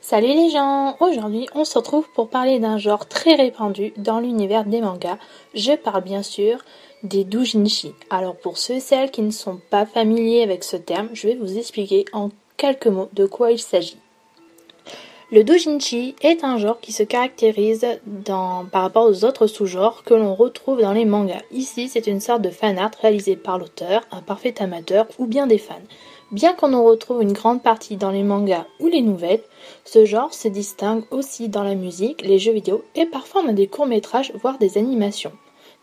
Salut les gens! Aujourd'hui, on se retrouve pour parler d'un genre très répandu dans l'univers des mangas. Je parle bien sûr des doujinshi. Alors pour ceux et celles qui ne sont pas familiers avec ce terme, je vais vous expliquer en quelques mots de quoi il s'agit. Le doujinshi est un genre qui se caractérise par rapport aux autres sous-genres que l'on retrouve dans les mangas. Ici, c'est une sorte de fan-art réalisé par l'auteur, un parfait amateur ou bien des fans. Bien qu'on en retrouve une grande partie dans les mangas ou les nouvelles, ce genre se distingue aussi dans la musique, les jeux vidéo et parfois même des courts-métrages, voire des animations.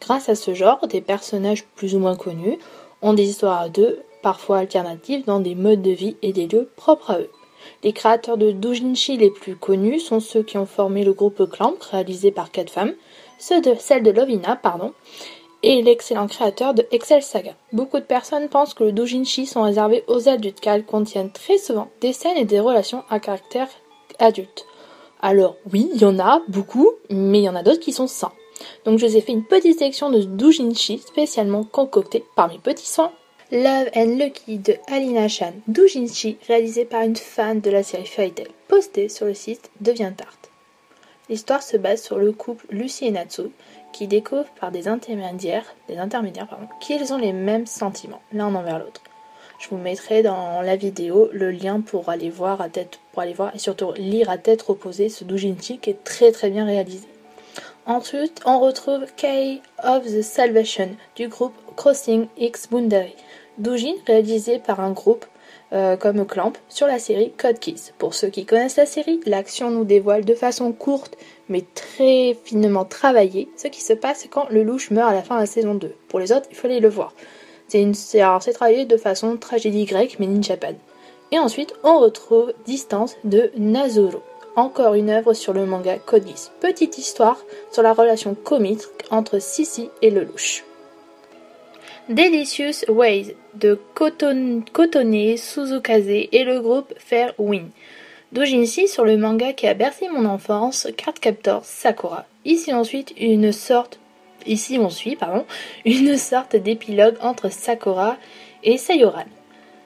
Grâce à ce genre, des personnages plus ou moins connus ont des histoires à deux, parfois alternatives, dans des modes de vie et des lieux propres à eux. Les créateurs de doujinshi les plus connus sont ceux qui ont formé le groupe Clamp, réalisé par 4 femmes, celle de Lovina, et l'excellent créateur de Excel Saga. Beaucoup de personnes pensent que le doujinshi sont réservés aux adultes car ils contiennent très souvent des scènes et des relations à caractère adulte. Alors oui, il y en a beaucoup, mais il y en a d'autres qui sont sans. Donc je vous ai fait une petite sélection de doujinshi spécialement concoctée par mes petits soins. Love and Lucky de Alina Chan, doujinshi réalisé par une fan de la série Fairy Tail, posté sur le site DeviantArt. L'histoire se base sur le couple Lucy et Natsu qui découvrent par des intermédiaires qu'ils ont les mêmes sentiments l'un envers l'autre. Je vous mettrai dans la vidéo le lien pour aller voir et surtout lire à tête reposée ce doujinshi qui est très très bien réalisé. Ensuite, on retrouve Key of the Salvation du groupe Crossing X Boundary, doujin réalisé par un groupe comme Clamp sur la série Code Geass. Pour ceux qui connaissent la série, l'action nous dévoile de façon courte mais très finement travaillée ce qui se passe quand le louche meurt à la fin de la saison 2. Pour les autres, il fallait le voir. C'est travaillé de façon tragédie grecque mais in Japan. Et ensuite, on retrouve Distance de Nazuro. Encore une œuvre sur le manga Code Geass. Petite histoire sur la relation comique entre Sissi et le louche. Delicious Ways de Kotone Suzukaze et le groupe Fairwind. Doujinshi sur le manga qui a bercé mon enfance, Cardcaptor Sakura. Ici on suit une sorte d'épilogue entre Sakura et Sayori.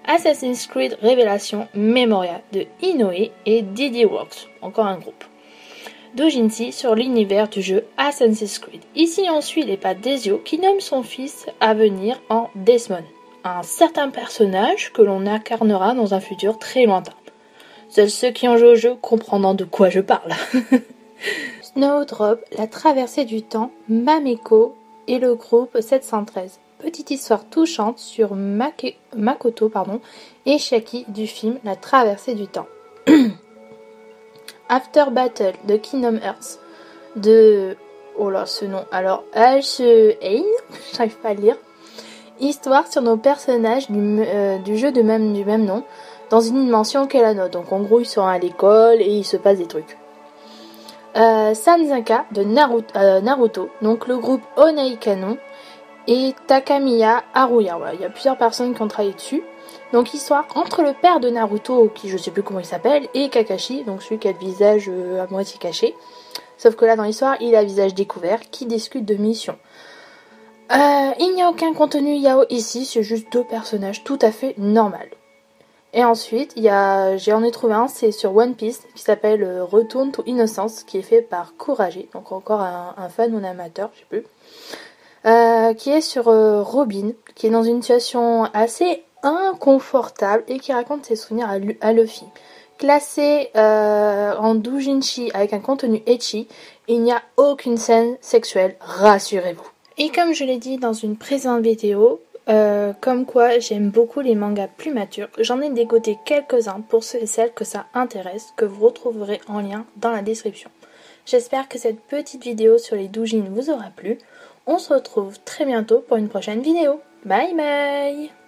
Assassin's Creed Révélation Memoria de Inoue et Didi Works, encore un groupe. Doujinshi sur l'univers du jeu Assassin's Creed. Ici on suit les pas d'Ezio qui nomme son fils à venir en Desmond, un certain personnage que l'on incarnera dans un futur très lointain. Seuls ceux qui ont joué au jeu comprendront de quoi je parle. Snowdrop, la traversée du temps, Mameko et le groupe 713. Petite histoire touchante sur Makoto et Shaki du film La traversée du temps. After Battle de Kingdom Hearts de... Oh là, ce nom. Alors, H-Ein, j'arrive pas à le lire. Histoire sur nos personnages du jeu du même nom, dans une dimension qu'est la nôtre. Donc, en gros, ils sont à l'école et il se passe des trucs. Sanzaka de Naruto, donc le groupe Onei Canon, et Takamiya Haruya. Voilà, il y a plusieurs personnes qui ont travaillé dessus. Donc histoire entre le père de Naruto, qui je sais plus comment il s'appelle, et Kakashi, donc celui qui a le visage à moitié caché. Sauf que là dans l'histoire, il a le visage découvert, qui discute de mission. Il n'y a aucun contenu yaoi ici, c'est juste deux personnages tout à fait normal. Et ensuite, j'en ai trouvé un, c'est sur One Piece, qui s'appelle Return to Innocence, qui est fait par Kurage, donc encore un fan ou un amateur, je sais plus. Qui est sur Robin, qui est dans une situation assez inconfortable et qui raconte ses souvenirs à Luffy. Classé en doujinshi avec un contenu ecchi, il n'y a aucune scène sexuelle, rassurez-vous. Et comme je l'ai dit dans une présente vidéo, comme quoi j'aime beaucoup les mangas plus matures, j'en ai dégoté quelques-uns pour ceux et celles que ça intéresse, que vous retrouverez en lien dans la description. J'espère que cette petite vidéo sur les doujins vous aura plu. On se retrouve très bientôt pour une prochaine vidéo. Bye bye!